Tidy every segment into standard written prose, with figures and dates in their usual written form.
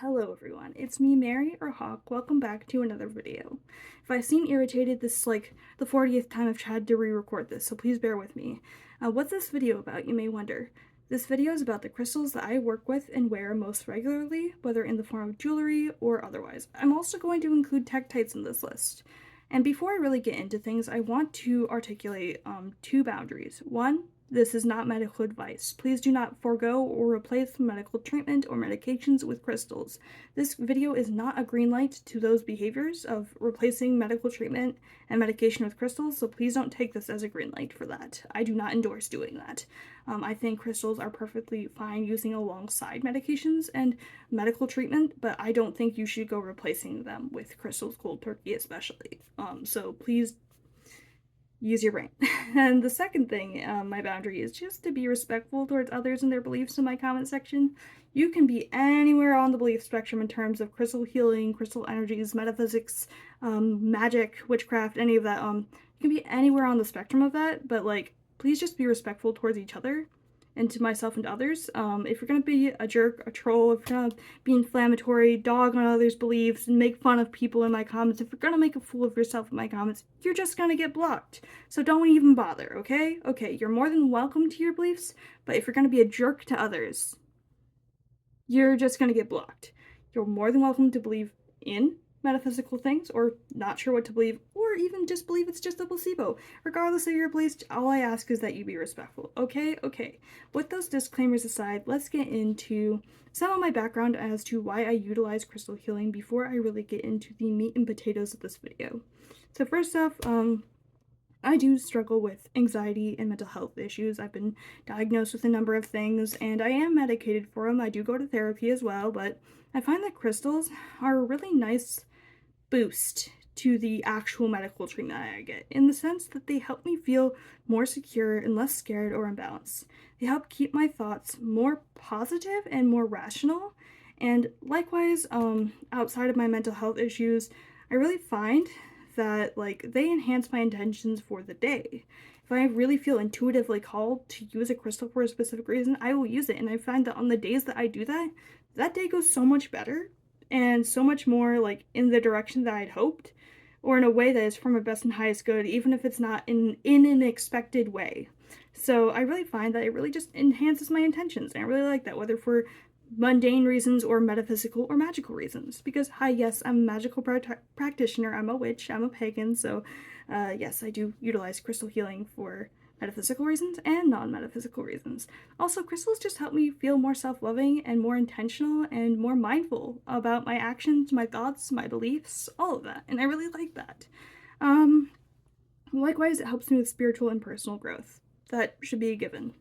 Hello everyone, it's me, Mary or Hawk. Welcome back to another video. If I seem irritated, this is like the 40th time I've tried to re-record this, so please bear with me. What's this video about, you may wonder? This video is about the crystals that I work with and wear most regularly, whether in the form of jewelry or otherwise. I'm also going to include tektites in this list. And before I really get into things, I want to articulate two boundaries. One, this is not medical advice. Please do not forego or replace medical treatment or medications with crystals. This video is not a green light to those behaviors of replacing medical treatment and medication with crystals, so please don't take this as a green light for that. I do not endorse doing that. I think crystals are perfectly fine using alongside medications and medical treatment, but I don't think you should go replacing them with crystals cold turkey especially. So please use your brain. And the second thing, my boundary is just to be respectful towards others and their beliefs in my comment section. You can be anywhere on the belief spectrum in terms of crystal healing, crystal energies, metaphysics, magic, witchcraft, any of that. You can be anywhere on the spectrum of that, but like, please just be respectful towards each other and to myself and others. If you're gonna be a jerk, a troll, if you're gonna be inflammatory, dog on others' beliefs, and make fun of people in my comments, if you're gonna make a fool of yourself in my comments, you're just gonna get blocked. So don't even bother, okay? Okay, you're more than welcome to your beliefs, but if you're gonna be a jerk to others, you're just gonna get blocked. You're more than welcome to believe in metaphysical things, or not sure what to believe, or even just believe it's just a placebo. Regardless of your beliefs, all I ask is that you be respectful, okay? Okay. With those disclaimers aside, let's get into some of my background as to why I utilize crystal healing before I really get into the meat and potatoes of this video. So first off, I do struggle with anxiety and mental health issues. I've been diagnosed with a number of things, and I am medicated for them. I do go to therapy as well, but I find that crystals are a really nice boost to the actual medical treatment I get, in the sense that they help me feel more secure and less scared or imbalanced. They help keep my thoughts more positive and more rational, and likewise, outside of my mental health issues, I really find that like they enhance my intentions for the day. If I really feel intuitively called to use a crystal for a specific reason, I will use it, and I find that on the days that I do that, that day goes so much better and so much more like in the direction that I'd hoped, or in a way that is for my best and highest good, even if it's not in an expected way. So I really find that it really just enhances my intentions, and I really like that, whether for mundane reasons or metaphysical or magical reasons. Because hi, yes, I'm a magical practitioner, I'm a witch, I'm a pagan, so yes, I do utilize crystal healing for metaphysical reasons and non-metaphysical reasons. Also, crystals just help me feel more self-loving and more intentional and more mindful about my actions, my thoughts, my beliefs, all of that, and I really like that. Likewise, it helps me with spiritual and personal growth. That should be a given.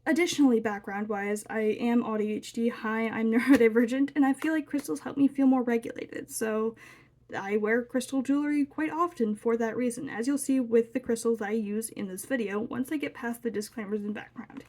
Additionally, background-wise, I am ADHD, hi, I'm neurodivergent, and I feel like crystals help me feel more regulated, so I wear crystal jewelry quite often for that reason, as you'll see with the crystals I use in this video once I get past the disclaimers and background.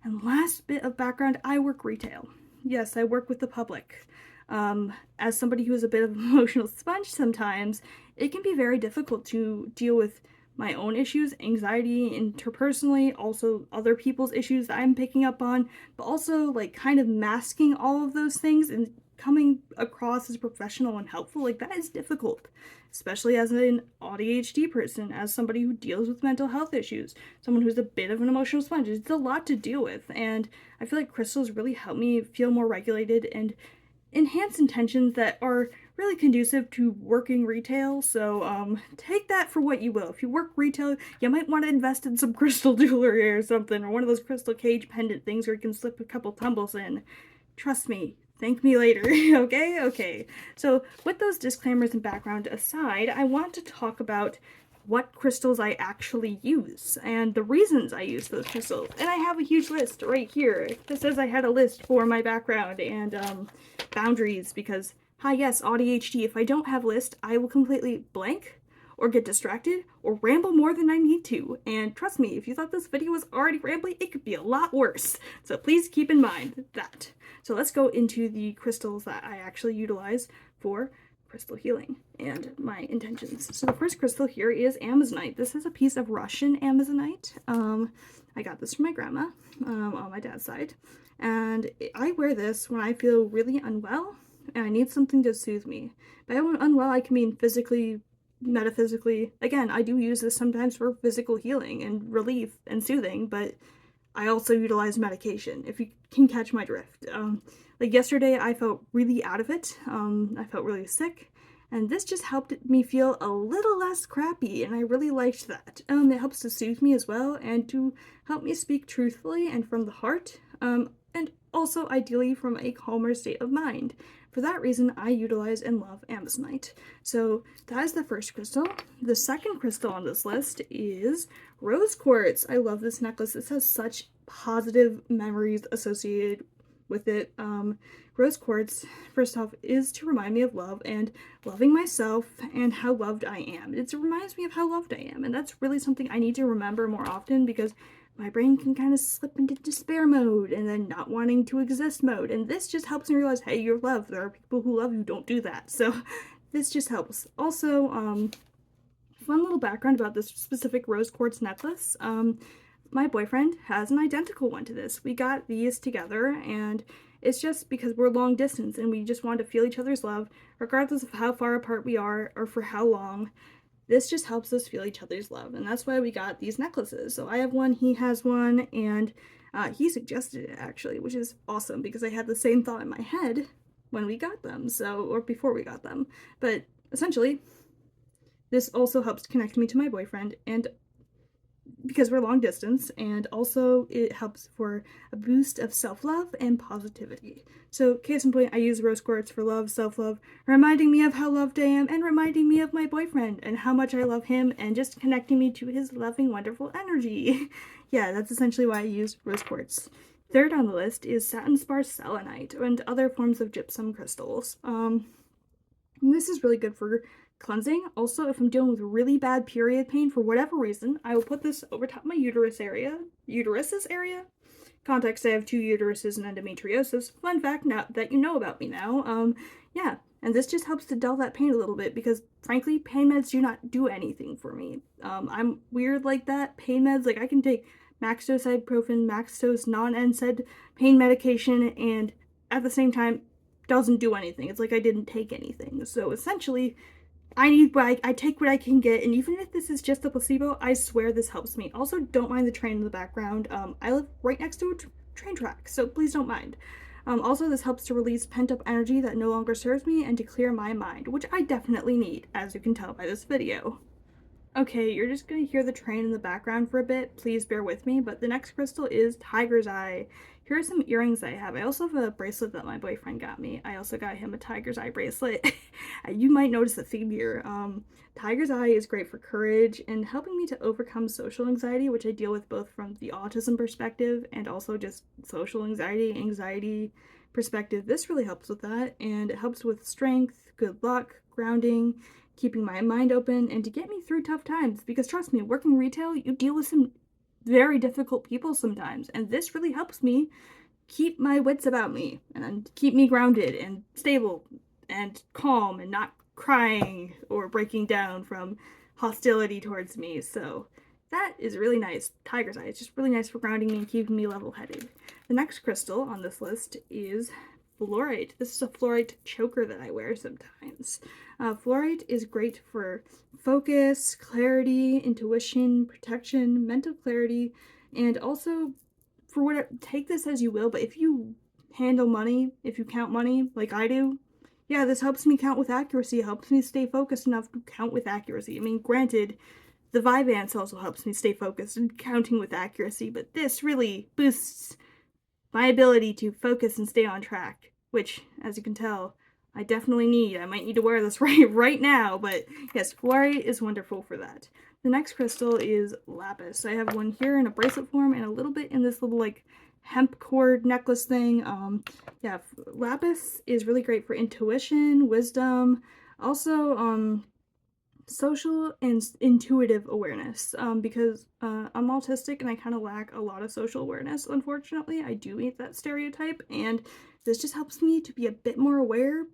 And last bit of background, I work retail. Yes, I work with the public. As somebody who is a bit of an emotional sponge sometimes, it can be very difficult to deal with my own issues, anxiety interpersonally, also other people's issues that I'm picking up on, but also like kind of masking all of those things and coming across as professional and helpful. Like, that is difficult, especially as an ADHD person, as somebody who deals with mental health issues, someone who's a bit of an emotional sponge. It's a lot to deal with, and I feel like crystals really help me feel more regulated and enhance intentions that are really conducive to working retail. So take that for what you will. If you work retail, you might want to invest in some crystal jewelry or something, or one of those crystal cage pendant things where you can slip a couple tumbles in. Trust me, thank me later. Okay. So with those disclaimers and background aside, I want to talk about what crystals I actually use and the reasons I use those crystals. And I have a huge list right here. This says I had a list for my background and boundaries, because hi, yes, ADHD, if I don't have a list, I will completely blank or get distracted or ramble more than I need to. And trust me, if you thought this video was already rambly, it could be a lot worse. So please keep in mind that. So let's go into the crystals that I actually utilize for crystal healing and my intentions. So the first crystal here is Amazonite. This is a piece of Russian Amazonite. I got this from my grandma on my dad's side. And I wear this when I feel really unwell and I need something to soothe me. By unwell, I can mean physically, metaphysically. Again, I do use this sometimes for physical healing and relief and soothing, but I also utilize medication, if you can catch my drift. Like yesterday, I felt really out of it. I felt really sick, and this just helped me feel a little less crappy, and I really liked that. It helps to soothe me as well, and to help me speak truthfully and from the heart, and also ideally from a calmer state of mind. For that reason, I utilize and love amazonite. So that is the first crystal. The second crystal on this list is rose quartz. I love this necklace. This has such positive memories associated with it. Rose quartz, first off, is to remind me of love and loving myself and how loved I am. It reminds me of how loved I am, and that's really something I need to remember more often, because my brain can kind of slip into despair mode and then not wanting to exist mode. And this just helps me realize, hey, you're loved. There are people who love you. Don't do that. So this just helps. Also, fun little background about this specific rose quartz necklace. My boyfriend has an identical one to this. We got these together, and it's just because we're long distance and we just want to feel each other's love, regardless of how far apart we are or for how long. This just helps us feel each other's love, and that's why we got these necklaces. So I have one, he has one, and he suggested it actually, which is awesome because I had the same thought in my head when we got them, or before we got them. But essentially, this also helps connect me to my boyfriend, and because we're long distance, and also it helps for a boost of self-love and positivity. So case in point, I use rose quartz for love, self-love, reminding me of how loved I am, and reminding me of my boyfriend and how much I love him, and just connecting me to his loving, wonderful energy. Yeah, that's essentially why I use rose quartz. Third on the list is satin spar selenite and other forms of gypsum crystals. This is really good for cleansing. Also, if I'm dealing with really bad period pain for whatever reason, I will put this over top my uteruses area. Context, I have 2 uteruses and endometriosis. Fun fact now that you know about me now. Yeah, and this just helps to dull that pain a little bit because, frankly, pain meds do not do anything for me. I'm weird like that. Pain meds, like I can take max dose ibuprofen, max dose non-NSAID pain medication, and at the same time, doesn't do anything. It's like I didn't take anything. So essentially, I take what I can get, and even if this is just a placebo, I swear this helps me. Also, don't mind the train in the background. I live right next to a train track, so please don't mind. Also, this helps to release pent-up energy that no longer serves me and to clear my mind, which I definitely need, as you can tell by this video. Okay, you're just gonna hear the train in the background for a bit. Please bear with me, but the next crystal is Tiger's Eye. Here are some earrings I have. I also have a bracelet that my boyfriend got me. I also got him a Tiger's Eye bracelet. You might notice the theme here. Tiger's Eye is great for courage and helping me to overcome social anxiety, which I deal with both from the autism perspective and also just social anxiety perspective. This really helps with that, and it helps with strength, good luck, grounding, keeping my mind open, and to get me through tough times. Because trust me, working retail, you deal with some very difficult people sometimes, and this really helps me keep my wits about me and keep me grounded and stable and calm and not crying or breaking down from hostility towards me. So that is really nice. Tiger's Eye. It's just really nice for grounding me and keeping me level-headed. The next crystal on this list is fluorite. This is a fluorite choker that I wear sometimes. Fluorite is great for focus, clarity, intuition, protection, mental clarity, and also for whatever, take this as you will, but if you handle money, if you count money like I do, yeah, this helps me count with accuracy. It helps me stay focused enough to count with accuracy. I mean, granted, the Vyvanse also helps me stay focused and counting with accuracy, but this really boosts my ability to focus and stay on track, which, as you can tell, I definitely need. I might need to wear this right now, but yes, fluorite is wonderful for that. The next crystal is lapis. I have one here in a bracelet form and a little bit in this little like hemp cord necklace thing. Yeah, lapis is really great for intuition, wisdom, also social and intuitive awareness, because I'm autistic and I kind of lack a lot of social awareness. Unfortunately, I do meet that stereotype, and this just helps me to be a bit more aware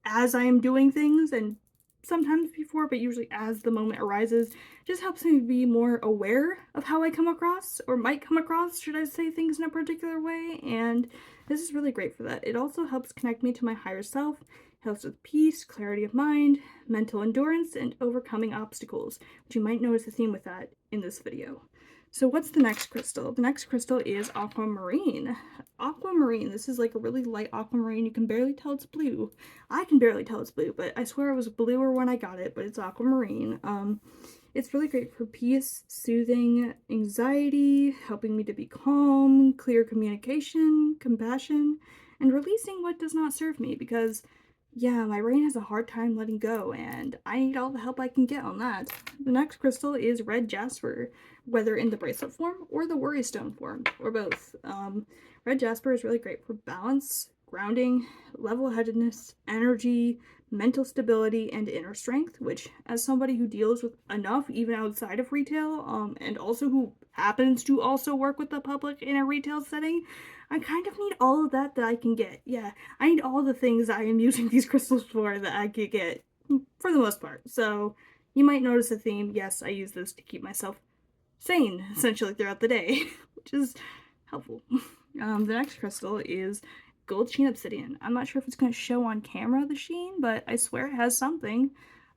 as I am doing things and sometimes before, but usually as the moment arises. Just helps me be more aware of how I come across, or might come across, should I say things in a particular way, and this is really great for that. It also helps connect me to my higher self, helps with peace, clarity of mind, mental endurance, and overcoming obstacles, which you might notice a theme with that in this video. So what's the next crystal? The next crystal is aquamarine. Aquamarine, this is like a really light aquamarine. You can barely tell it's blue. I can barely tell it's blue, but I swear it was bluer when I got it, but it's aquamarine. It's really great for peace, soothing anxiety, helping me to be calm, clear communication, compassion, and releasing what does not serve me, because yeah, my brain has a hard time letting go, and I need all the help I can get on that. The next crystal is red jasper, whether in the bracelet form or the worry stone form, or both. Red jasper is really great for balance, grounding, level-headedness, energy, mental stability, and inner strength, which, as somebody who deals with enough even outside of retail, and also who happens to also work with the public in a retail setting, I kind of need all of that I can get. Yeah, I need all the things I am using these crystals for that I could get, for the most part. So you might notice a theme. Yes, I use this to keep myself sane, essentially, throughout the day, which is helpful. The next crystal is gold sheen obsidian. I'm not sure if it's going to show on camera, the sheen, but I swear it has something.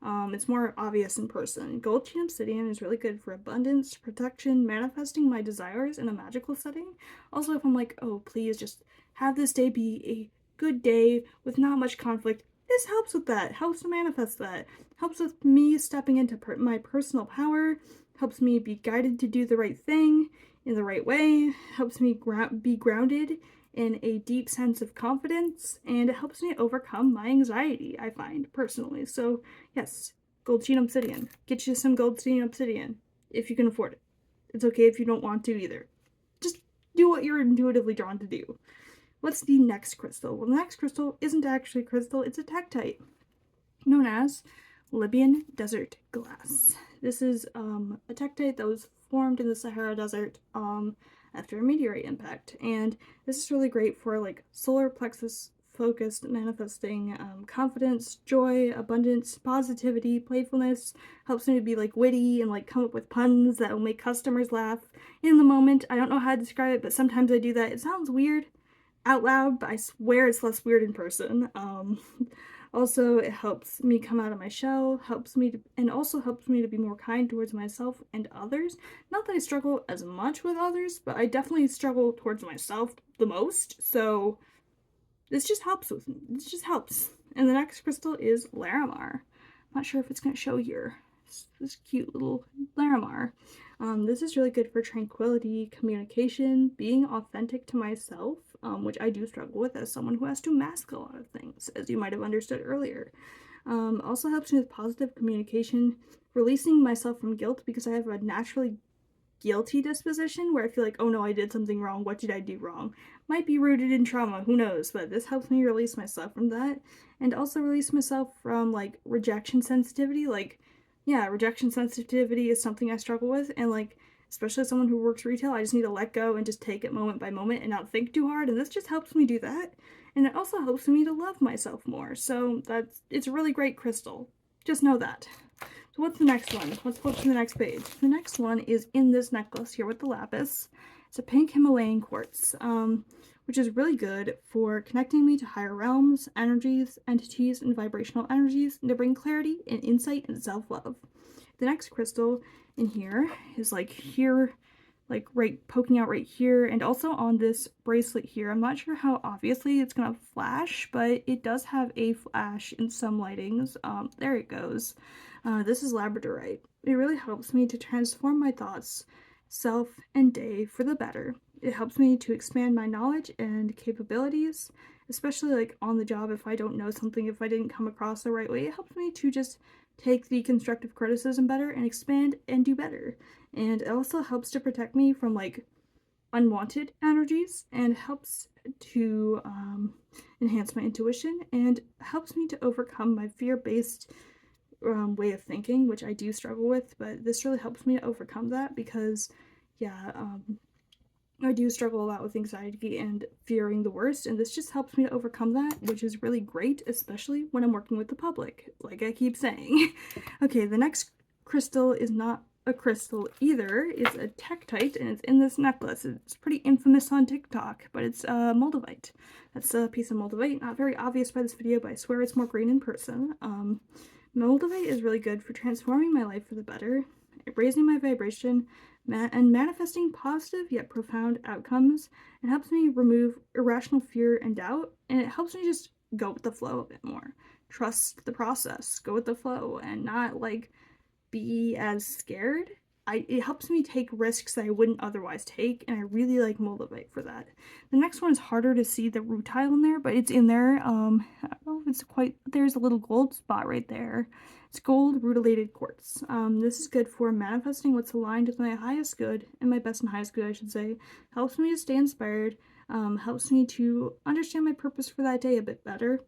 It's more obvious in person. Gold sheen obsidian is really good for abundance, protection, manifesting my desires in a magical setting. Also, if I'm like, oh, please just have this day be a good day with not much conflict, this helps with that, helps to manifest that, helps with me stepping into my personal power, helps me be guided to do the right thing in the right way, helps me be grounded in a deep sense of confidence, and it helps me overcome my anxiety, I find, personally. So, yes, gold sheen obsidian. Get you some gold sheen obsidian, if you can afford it. It's okay if you don't want to either. Just do what you're intuitively drawn to do. What's the next crystal? Well, the next crystal isn't actually a crystal, it's a tektite, known as Libyan desert glass. This is a tektite that was formed in the Sahara Desert after a meteorite impact, and this is really great for like solar plexus focused manifesting confidence, joy, abundance, positivity, playfulness. Helps me to be like witty and like come up with puns that will make customers laugh in the moment. I don't know how to describe it, but sometimes I do that. It sounds weird out loud, but I swear it's less weird in person. Also, it helps me come out of my shell, also helps me to be more kind towards myself and others. Not that I struggle as much with others, but I definitely struggle towards myself the most, so this just helps with me. This just helps. And the next crystal is Larimar. I'm not sure if it's going to show here. This cute little Larimar. This is really good for tranquility, communication, being authentic to myself, which I do struggle with as someone who has to mask a lot of things, as you might have understood earlier. Also helps me with positive communication, releasing myself from guilt, because I have a naturally guilty disposition where I feel like, oh no, I did something wrong. What did I do wrong? Might be rooted in trauma, who knows, but this helps me release myself from that, and also release myself from like rejection sensitivity. Like, yeah, rejection sensitivity is something I struggle with, and like, especially as someone who works retail, I just need to let go and just take it moment by moment and not think too hard, and this just helps me do that. And it also helps me to love myself more. So it's a really great crystal. Just know that. So what's the next one? Let's flip to the next page. The next one is in this necklace here with the lapis. It's a pink Himalayan quartz, which is really good for connecting me to higher realms, energies, entities, and vibrational energies, and to bring clarity and insight and self-love. The next crystal in here is like here, like right poking out right here, and also on this bracelet here. I'm not sure how obviously it's gonna flash, but it does have a flash in some lightings. There it goes. This is labradorite. It really helps me to transform my thoughts, self, and day for the better. It helps me to expand my knowledge and capabilities, especially like on the job if I don't know something, if I didn't come across the right way. It helps me to just take the constructive criticism better and expand and do better. And it also helps to protect me from like unwanted energies, and helps to enhance my intuition, and helps me to overcome my fear-based way of thinking, which I do struggle with, but this really helps me to overcome that, because yeah, I do struggle a lot with anxiety and fearing the worst, and this just helps me to overcome that, which is really great, especially when I'm working with the public, like I keep saying. Okay, the next crystal is not a crystal either. It's a tektite, and it's in this necklace. It's pretty infamous on TikTok, but it's moldavite. That's a piece of moldavite. Not very obvious by this video, but I swear it's more green in person. Moldavite is really good for transforming my life for the better, raising my vibration, and manifesting positive yet profound outcomes. It helps me remove irrational fear and doubt, and it helps me just go with the flow a bit more. Trust the process, go with the flow, and not like be as scared. It helps me take risks that I wouldn't otherwise take, and I really like moldavite for that. The next one is harder to see the rutile in there, but it's in there. I don't know if it's quite, there's a little gold spot right there. It's gold rutilated quartz. This is good for manifesting what's aligned with my highest good, and my best and highest good, I should say. Helps me to stay inspired, helps me to understand my purpose for that day a bit better.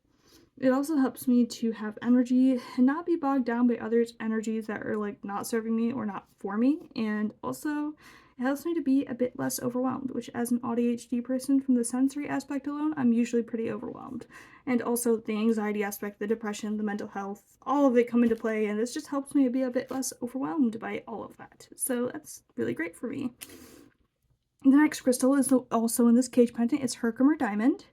It also helps me to have energy and not be bogged down by others' energies that are like not serving me or not for me. And also, it helps me to be a bit less overwhelmed, which as an ADHD person from the sensory aspect alone, I'm usually pretty overwhelmed. And also the anxiety aspect, the depression, the mental health, all of it come into play, and this just helps me to be a bit less overwhelmed by all of that. So that's really great for me. The next crystal is also in this cage pendant. It's Herkimer Diamond.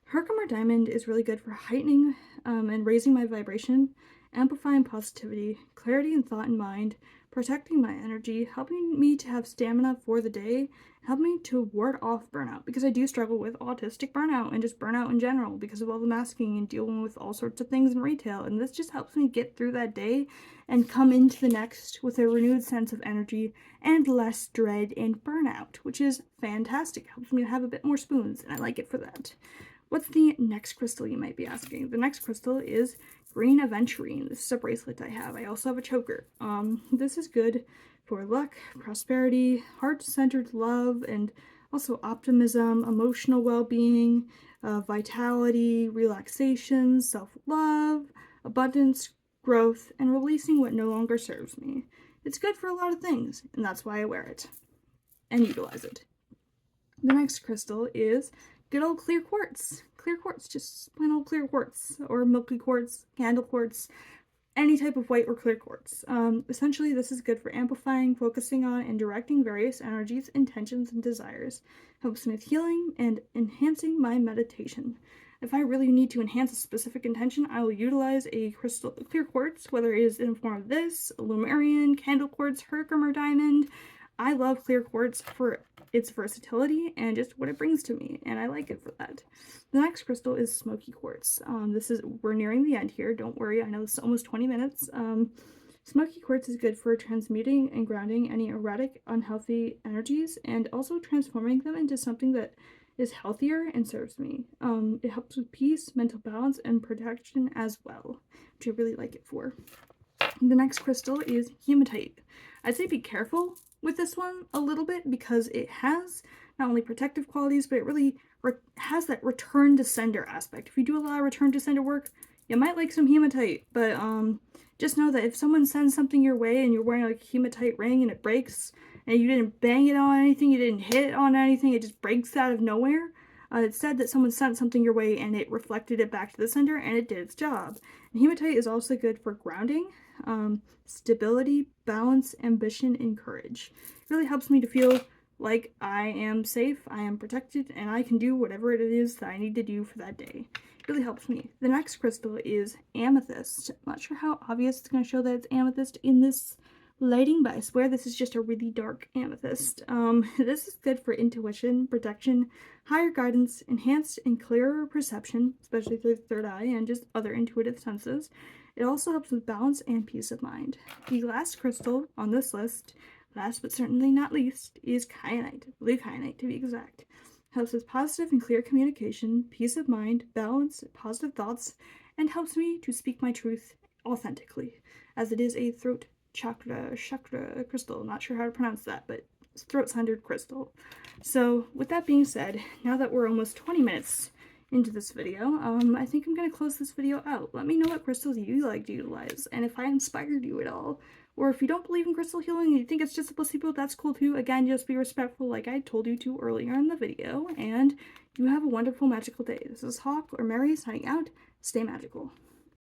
Herkimer Diamond is really good for heightening and raising my vibration, amplifying positivity, clarity in thought and mind, protecting my energy, helping me to have stamina for the day, helping me to ward off burnout, because I do struggle with autistic burnout and just burnout in general because of all the masking and dealing with all sorts of things in retail, and this just helps me get through that day and come into the next with a renewed sense of energy and less dread and burnout, which is fantastic. It helps me to have a bit more spoons, and I like it for that. What's the next crystal, you might be asking? The next crystal is green aventurine. This is a bracelet I have. I also have a choker. This is good for luck, prosperity, heart-centered love, and also optimism, emotional well-being, vitality, relaxation, self-love, abundance, growth, and releasing what no longer serves me. It's good for a lot of things, and that's why I wear it and utilize it. The next crystal is good old clear quartz. Clear quartz, just plain old clear quartz, or milky quartz, candle quartz, any type of white or clear quartz. Essentially, this is good for amplifying, focusing on, and directing various energies, intentions, and desires. Helps me with healing and enhancing my meditation. If I really need to enhance a specific intention, I will utilize a crystal, clear quartz, whether it is in the form of this, Lumerian, candle quartz, Herkimer diamond. I love clear quartz for its versatility and just what it brings to me, and I like it for that. The next crystal is smoky quartz. We're nearing the end here, don't worry, I know it's almost 20 minutes. Smoky quartz is good for transmuting and grounding any erratic, unhealthy energies, and also transforming them into something that is healthier and serves me. It helps with peace, mental balance, and protection as well, which I really like it for. The next crystal is hematite. I'd say be careful with this one a little bit because it has not only protective qualities, but it really has that return to sender aspect. If you do a lot of return to sender work, you might like some hematite, but just know that if someone sends something your way and you're wearing like a hematite ring and it breaks and you didn't bang it on anything, you didn't hit it on anything, it just breaks out of nowhere. It said that someone sent something your way and it reflected it back to the sender and it did its job. And hematite is also good for grounding, stability, balance, ambition, and courage. It really helps me to feel like I am safe, I am protected, and I can do whatever it is that I need to do for that day. It really helps me. The next crystal is amethyst. I'm not sure how obvious it's going to show that it's amethyst in this lighting, but I swear this is just a really dark amethyst. This is good for intuition, protection, higher guidance, enhanced and clearer perception, especially through the third eye and just other intuitive senses. It also helps with balance and peace of mind. The last crystal on this list, last but certainly not least, is kyanite, blue kyanite to be exact. Helps with positive and clear communication, peace of mind, balance, positive thoughts, and helps me to speak my truth authentically, as it is a throat chakra crystal. Not sure how to pronounce that, but throat-centered crystal. So with that being said, now that we're almost 20 minutes into this video, I think I'm going to close this video out. Let me know what crystals you like to utilize, and if I inspired you at all. Or if you don't believe in crystal healing and you think it's just a placebo, that's cool too. Again, just be respectful like I told you to earlier in the video, and you have a wonderful magical day. This is Hawk or Mary signing out. Stay magical.